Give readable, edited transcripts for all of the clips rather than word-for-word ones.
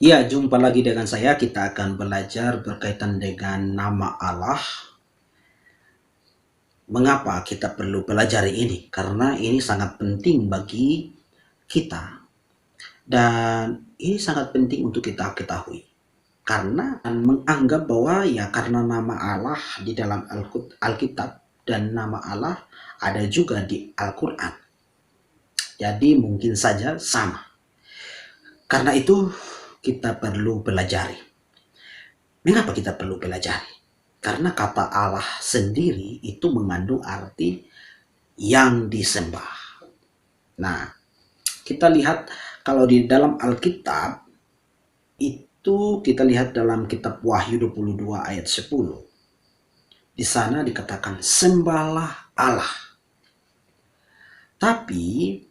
Ya, jumpa lagi dengan saya. Kita akan belajar berkaitan dengan nama Allah. Mengapa kita perlu belajar ini? Karena ini sangat penting bagi kita. Dan ini sangat penting untuk kita ketahui. Karena menganggap bahwa ya karena nama Allah di dalam Alkitab dan nama Allah ada juga di Al-Quran. Jadi mungkin saja sama. Karena itu kita perlu belajar. Mengapa kita perlu belajar? Karena kata Allah sendiri itu mengandung arti yang disembah. Nah, kita lihat kalau di dalam Alkitab itu kita lihat dalam kitab Wahyu 22 ayat 10. Di sana dikatakan sembahlah Allah. Tapi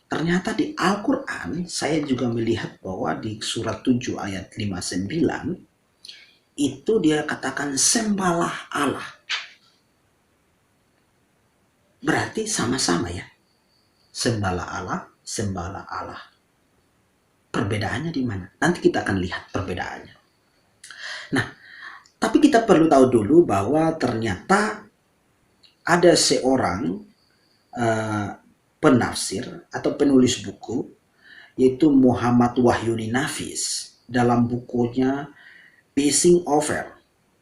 ternyata di Al-Quran saya juga melihat bahwa di surat 7 ayat 59 itu dia katakan sembahlah Allah. Berarti sama-sama ya. Sembahlah Allah, sembahlah Allah. Perbedaannya di mana? Nanti kita akan lihat perbedaannya. Nah, tapi kita perlu tahu dulu bahwa ternyata ada seorang penafsir atau penulis buku, yaitu Muhammad Wahyuni Nafis, dalam bukunya Passing Over,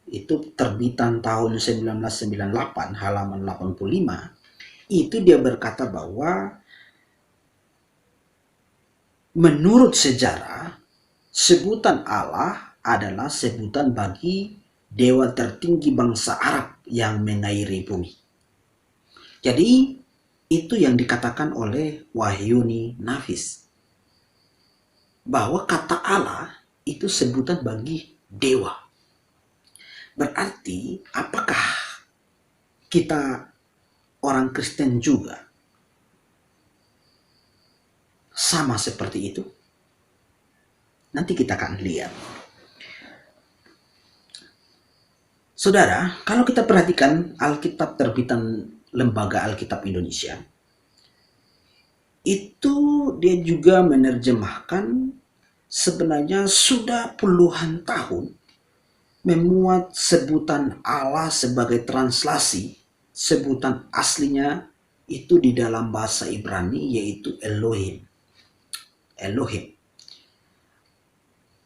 itu terbitan tahun 1998 halaman 85, itu dia berkata bahwa menurut sejarah, sebutan Allah adalah sebutan bagi dewa tertinggi bangsa Arab yang mengairi bumi. Jadi, itu yang dikatakan oleh Wahyuni Nafis. Bahwa kata Allah itu sebutan bagi dewa. Berarti, apakah kita orang Kristen juga sama seperti itu? Nanti kita akan lihat. Saudara, kalau kita perhatikan Alkitab terbitan Lembaga Alkitab Indonesia, itu dia juga menerjemahkan sebenarnya sudah puluhan tahun memuat sebutan Allah sebagai translasi, sebutan aslinya itu di dalam bahasa Ibrani yaitu Elohim. Elohim.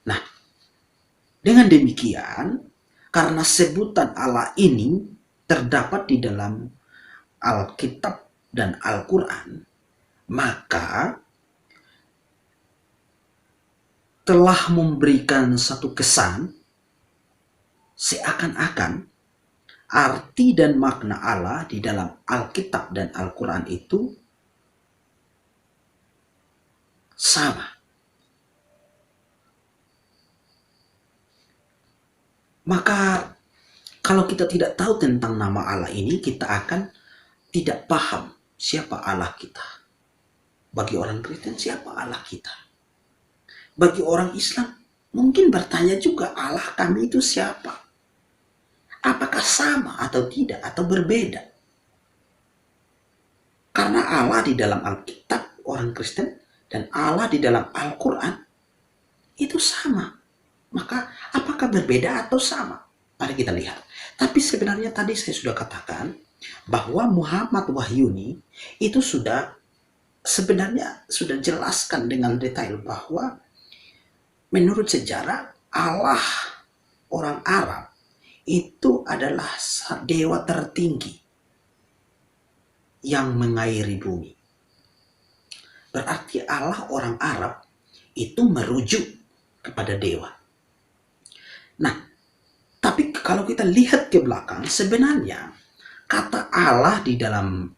Nah, dengan demikian, karena sebutan Allah ini terdapat di dalam Alkitab dan Al-Quran, maka telah memberikan satu kesan seakan-akan arti dan makna Allah di dalam Alkitab dan Al-Quran itu sama. Maka kalau kita tidak tahu tentang nama Allah ini, kita akan tidak paham siapa Allah kita. Bagi orang Kristen, siapa Allah kita? Bagi orang Islam, mungkin bertanya juga Allah kami itu siapa? Apakah sama atau tidak atau berbeda? Karena Allah di dalam Alkitab orang Kristen dan Allah di dalam Al-Quran itu sama. Maka apakah berbeda atau sama? Mari kita lihat. Tapi sebenarnya tadi saya sudah katakan bahwa Muhammad Wahyuni itu sebenarnya sudah jelaskan dengan detail bahwa menurut sejarah Allah orang Arab itu adalah dewa tertinggi yang mengairi bumi. Berarti Allah orang Arab itu merujuk kepada dewa. Nah, tapi kalau kita lihat ke belakang, sebenarnya kata Allah di dalam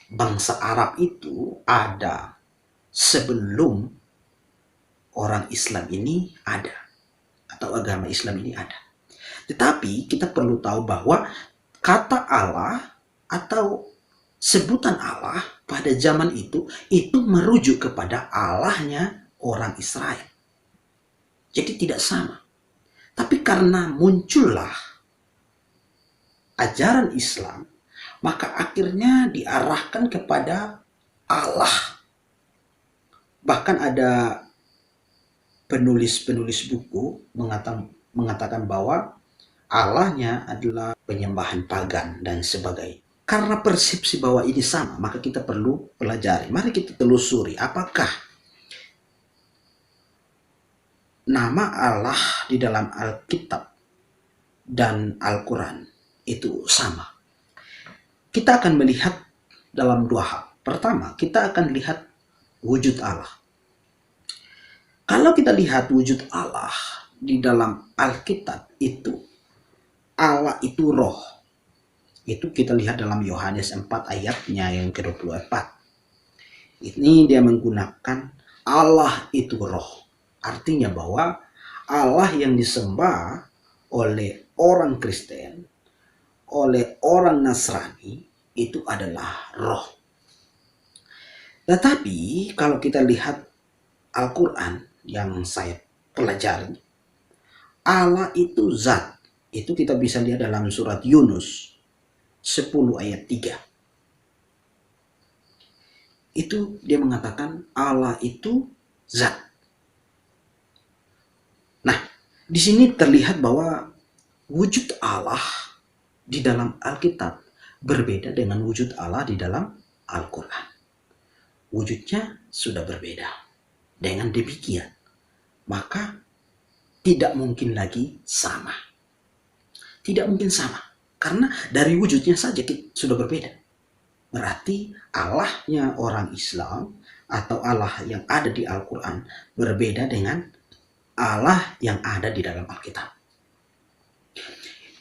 bangsa Arab itu ada sebelum orang Islam ini ada, atau agama Islam ini ada. Tetapi kita perlu tahu bahwa kata Allah atau sebutan Allah pada zaman itu merujuk kepada Allahnya orang Israel. Jadi tidak sama. Tapi karena muncullah ajaran Islam, maka akhirnya diarahkan kepada Allah. Bahkan ada penulis-penulis buku mengatakan bahwa Allahnya adalah penyembahan pagan dan sebagainya. Karena persepsi bahwa ini sama, maka kita perlu pelajari. Mari kita telusuri apakah nama Allah di dalam Alkitab dan Al-Quran itu sama. Kita akan melihat dalam dua hal. Pertama, kita akan lihat wujud Allah. Kalau kita lihat wujud Allah di dalam Alkitab itu, Allah itu roh. Itu kita lihat dalam Yohanes 4 ayatnya yang ke-24. Ini dia menggunakan Allah itu roh. Artinya bahwa Allah yang disembah oleh orang Kristen, oleh orang Nasrani, itu adalah roh. Tetapi kalau kita lihat Al-Quran yang saya pelajari, Allah itu zat. Itu kita bisa lihat dalam surat Yunus 10 ayat 3. Itu dia mengatakan Allah itu zat. Nah, di sini terlihat bahwa wujud Allah di dalam Alkitab berbeda dengan wujud Allah di dalam Al-Quran. Wujudnya sudah berbeda. Dengan demikian, maka tidak mungkin lagi sama. Tidak mungkin sama. Karena dari wujudnya saja sudah berbeda. Berarti Allahnya orang Islam atau Allah yang ada di Al-Quran berbeda dengan Allah yang ada di dalam Alkitab.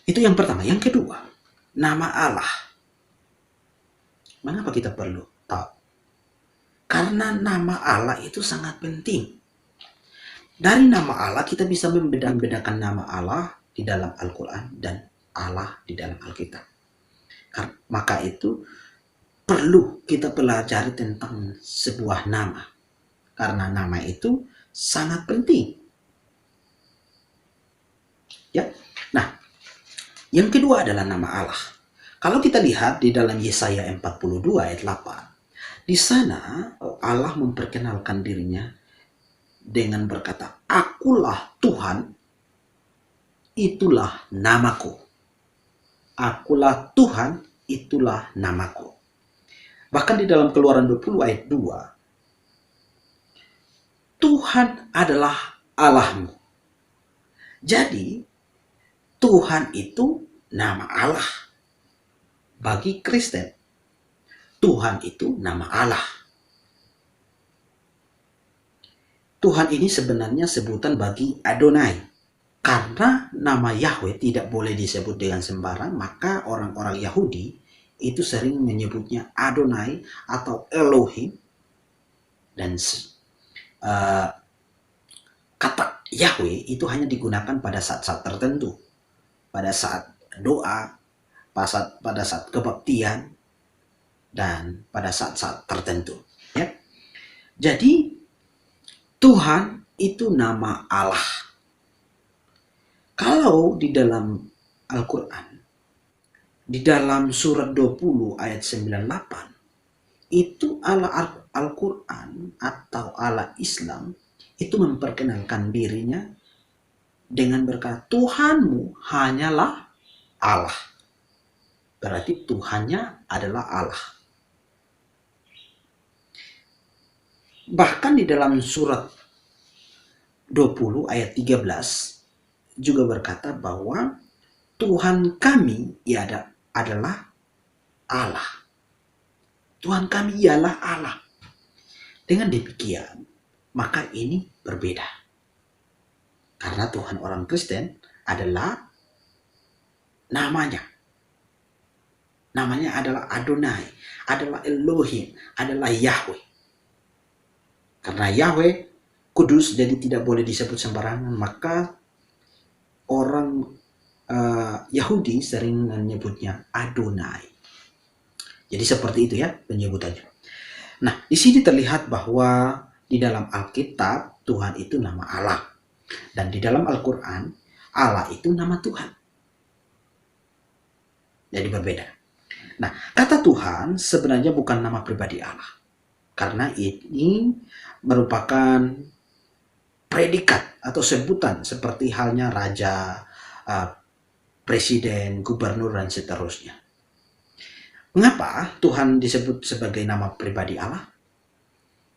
Itu yang pertama. Yang kedua, nama Allah. Mengapa kita perlu tahu? Karena nama Allah itu sangat penting. Dari nama Allah kita bisa membedakan nama Allah di dalam Al-Quran dan Allah di dalam Alkitab. Maka itu perlu kita pelajari tentang sebuah nama. Karena nama itu sangat penting. Ya. Nah, yang kedua adalah nama Allah. Kalau kita lihat di dalam Yesaya 42 ayat 8, di sana Allah memperkenalkan dirinya dengan berkata, "Akulah Tuhan, itulah namaku." Akulah Tuhan, itulah namaku. Bahkan di dalam Keluaran 20 ayat 2, Tuhan adalah Allahmu. Jadi, Tuhan itu nama Allah. Bagi Kristen, Tuhan itu nama Allah. Tuhan ini sebenarnya sebutan bagi Adonai. Karena nama Yahweh tidak boleh disebut dengan sembarang, maka orang-orang Yahudi itu sering menyebutnya Adonai atau Elohim. Dan kata Yahweh itu hanya digunakan pada saat-saat tertentu. Pada saat doa, pada saat kebaktian, dan pada saat-saat tertentu. Ya. Jadi Tuhan itu nama Allah. Kalau di dalam Al-Quran, di dalam surat 20 ayat 98, itu Allah Al-Quran atau Allah Islam itu memperkenalkan dirinya dengan berkata, Tuhanmu hanyalah Allah. Berarti Tuhannya adalah Allah. Bahkan di dalam surat 20 ayat 13 juga berkata bahwa Tuhan kami adalah Allah. Tuhan kami ialah Allah. Dengan demikian, maka ini berbeda. Karena Tuhan orang Kristen adalah namanya. Namanya adalah Adonai, adalah Elohim, adalah Yahweh. Karena Yahweh kudus, jadi tidak boleh disebut sembarangan, maka orang Yahudi sering menyebutnya Adonai. Jadi seperti itu ya penyebutannya. Nah, di sini terlihat bahwa di dalam Alkitab Tuhan itu nama Allah. Dan di dalam Al-Quran Allah itu nama Tuhan. Jadi berbeda. Nah, kata Tuhan sebenarnya bukan nama pribadi Allah. Karena ini merupakan predikat atau sebutan seperti halnya raja, uh, presiden, gubernur, dan seterusnya. Mengapa Tuhan disebut sebagai nama pribadi Allah?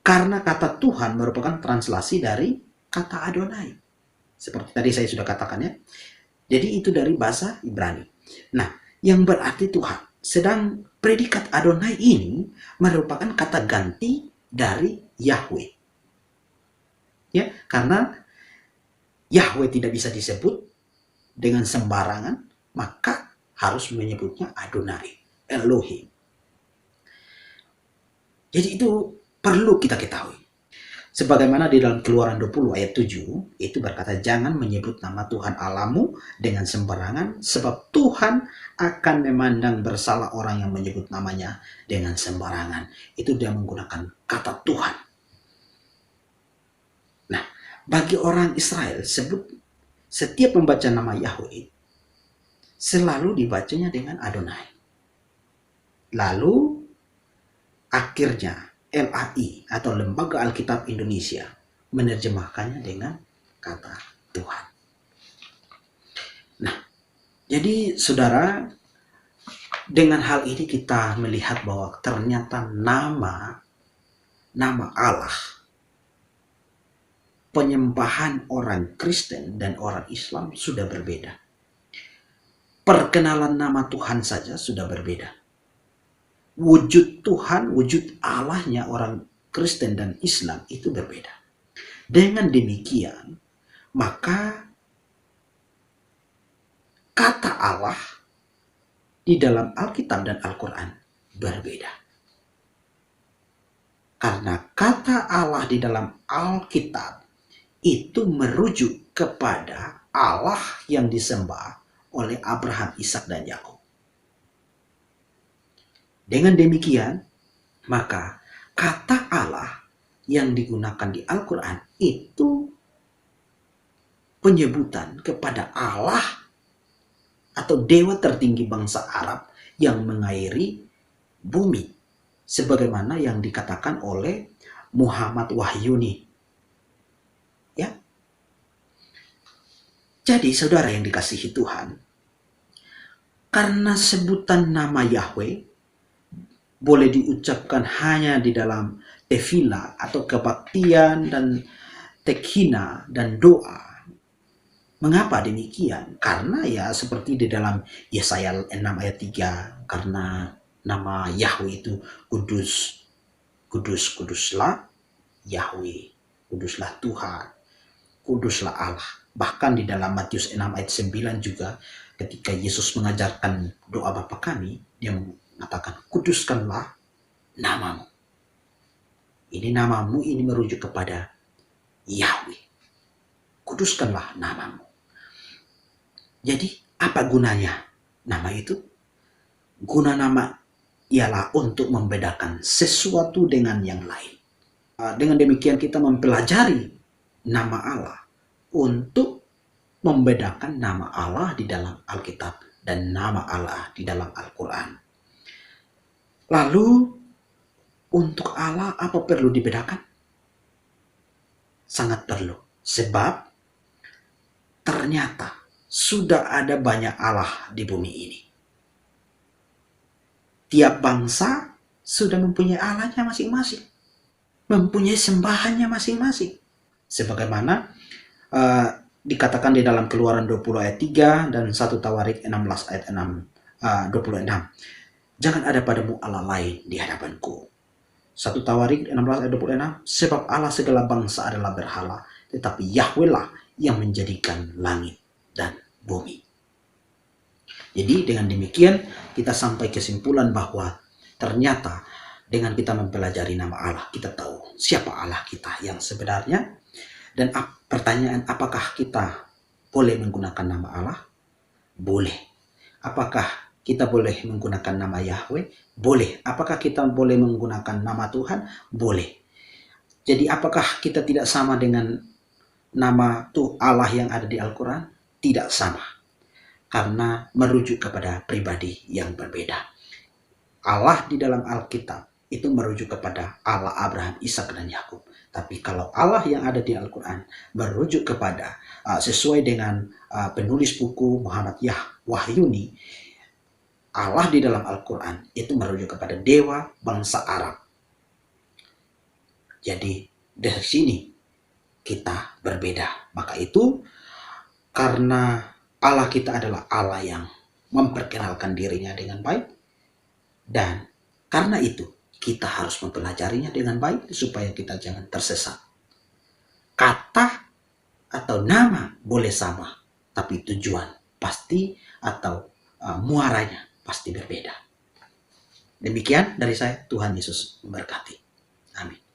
Karena kata Tuhan merupakan translasi dari kata Adonai. Seperti tadi saya sudah katakan ya. Jadi itu dari bahasa Ibrani. Nah, yang berarti Tuhan. Sedang predikat Adonai ini merupakan kata ganti dari Yahweh. Ya, karena Yahweh tidak bisa disebut dengan sembarangan, maka harus menyebutnya Adonai, Elohim. Jadi itu perlu kita ketahui. Sebagaimana di dalam Keluaran 20 ayat 7, itu berkata, jangan menyebut nama Tuhan Allahmu dengan sembarangan, sebab Tuhan akan memandang bersalah orang yang menyebut namanya dengan sembarangan. Itu dia menggunakan kata Tuhan. Nah, bagi orang Israel, setiap membaca nama Yahweh, selalu dibacanya dengan Adonai. Lalu, akhirnya, LAI atau Lembaga Alkitab Indonesia menerjemahkannya dengan kata Tuhan. Nah, jadi saudara, dengan hal ini kita melihat bahwa ternyata nama Allah, penyembahan orang Kristen dan orang Islam sudah berbeda. Perkenalan nama Tuhan saja sudah berbeda. Wujud Tuhan, wujud Allahnya orang Kristen dan Islam itu berbeda. Dengan demikian, maka kata Allah di dalam Alkitab dan Al-Quran berbeda. Karena kata Allah di dalam Alkitab itu merujuk kepada Allah yang disembah oleh Abraham, Ishak, dan Yakub. Dengan demikian, maka kata Allah yang digunakan di Al-Quran itu penyebutan kepada Allah atau dewa tertinggi bangsa Arab yang mengairi bumi. Sebagaimana yang dikatakan oleh Muhammad Wahyuni. Ya. Jadi saudara yang dikasihi Tuhan, karena sebutan nama Yahweh boleh diucapkan hanya di dalam tefillah atau kebaktian dan tekhina dan doa. Mengapa demikian? Karena ya seperti di dalam Yesaya 6 ayat 3, karena nama Yahweh itu kudus, kudus, kuduslah Yahweh, kuduslah Tuhan, kuduslah Allah. Bahkan di dalam Matius 6 ayat 9 juga ketika Yesus mengajarkan doa Bapa kami, dia mengatakan, kuduskanlah namamu. Ini namamu ini merujuk kepada Yahweh. Kuduskanlah namamu. Jadi apa gunanya nama itu? Guna nama ialah untuk membedakan sesuatu dengan yang lain. Dengan demikian kita mempelajari nama Allah untuk membedakan nama Allah di dalam Alkitab dan nama Allah di dalam Al-Quran. Lalu untuk Allah apa perlu dibedakan? Sangat perlu. Sebab ternyata sudah ada banyak Allah di bumi ini. Tiap bangsa sudah mempunyai Allahnya masing-masing. Mempunyai sembahannya masing-masing. Sebagaimana dikatakan di dalam Keluaran 20 ayat 3 dan 1 Tawarik 16 ayat 26. Jangan ada padamu Allah lain di hadapanku. 1 Tawarik 16 ayat 26. Sebab Allah segala bangsa adalah berhala, tetapi Yahweh lah yang menjadikan langit dan bumi. Jadi dengan demikian kita sampai kesimpulan bahwa ternyata dengan kita mempelajari nama Allah, kita tahu siapa Allah kita yang sebenarnya. Dan pertanyaan, apakah kita boleh menggunakan nama Allah? Boleh. Apakah kita boleh menggunakan nama Yahweh? Boleh. Apakah kita boleh menggunakan nama Tuhan? Boleh. Jadi apakah kita tidak sama dengan nama Allah yang ada di Al-Quran? Tidak sama. Karena merujuk kepada pribadi yang berbeda. Allah di dalam Alkitab itu merujuk kepada Allah Abraham, Ishak, dan Yakub. Tapi kalau Allah yang ada di Al-Quran merujuk kepada sesuai dengan penulis buku Muhammad Wahyuni, Allah di dalam Al-Quran itu merujuk kepada dewa bangsa Arab. Jadi dari sini kita berbeda. Maka itu karena Allah kita adalah Allah yang memperkenalkan dirinya dengan baik, dan karena itu kita harus mempelajarinya dengan baik supaya kita jangan tersesat. Kata atau nama boleh sama, tapi tujuan pasti atau muaranya pasti berbeda. Demikian dari saya, Tuhan Yesus memberkati. Amin.